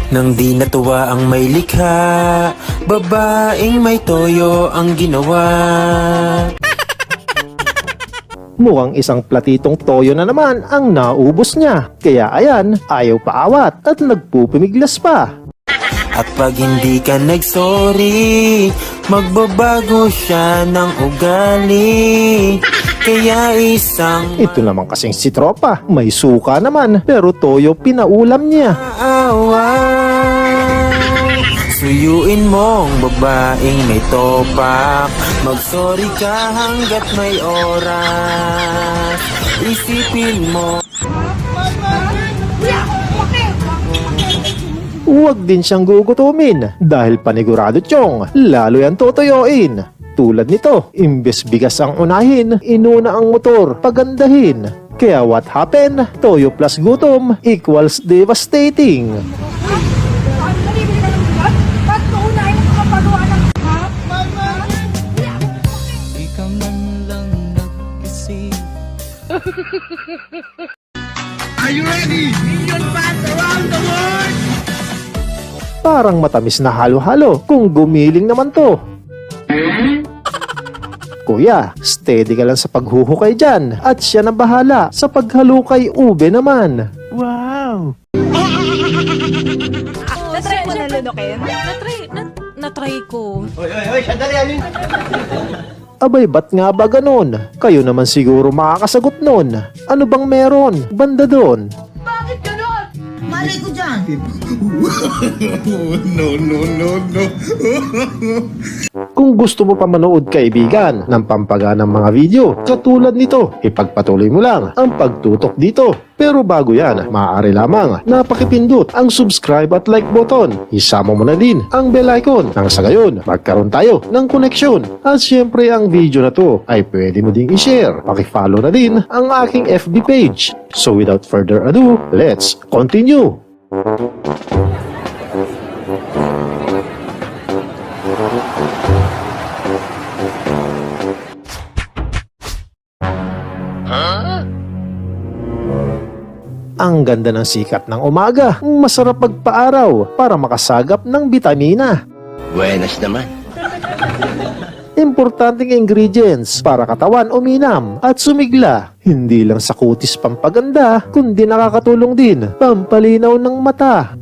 Nang di natuwa ang may likha, babaeng may toyo ang ginawa. Mukhang isang platitong toyo na naman ang naubos niya. Kaya ayan, ayaw paawat at nagpupumiglas pa. At pag hindi ka nagsorry, magbabago siya ng ugali. Kaya Ito naman kasing si tropa, may suka naman pero toyo pinaulam niya. maawa. Suyuin mong babaeng may topak, magsorry ka hanggat may oras. Isipin mo. Huwag din siyang gugutumin dahil panigurado tiyong lalo yan tutuyoin. Tulad nito, imbes bigas ang unahin, inuna ang motor, pagandahin. Kaya what happened? Toyo plus gutom equals devastating. Are you ready? Million fans around the world! Parang matamis na halo-halo kung gumiling naman to. Kuya, steady ka lang sa paghuhukay dyan at siya na bahala sa paghalukay ube naman. Wow! Natry mo na lunukin? Natry ko. Abay, ba't nga ba ganun? Kayo naman siguro makakasagot nun. Ano bang meron? Banda doon. Bakit ganon? Malay ko dyan! Kung gusto mo pa manood kaibigan ng pampaganang mga video katulad nito, ipagpatuloy mo lang ang pagtutok dito. Pero bago yan, maaari lamang na pakipindot ang subscribe at like button. Isama mo na din ang bell icon nang sa gayon magkaroon tayo ng koneksyon. At syempre ang video na to ay pwede mo ding i-share. Pakifollow na din ang aking FB page. So without further ado, let's continue! Ang ganda ng sikat ng umaga, masarap magpaaraw para makasagap ng bitamina. Buenas naman. Importanteng ingredients para katawan uminam at sumigla. Hindi lang sa kutis pampaganda, kundi nakakatulong din pampalinaw ng mata.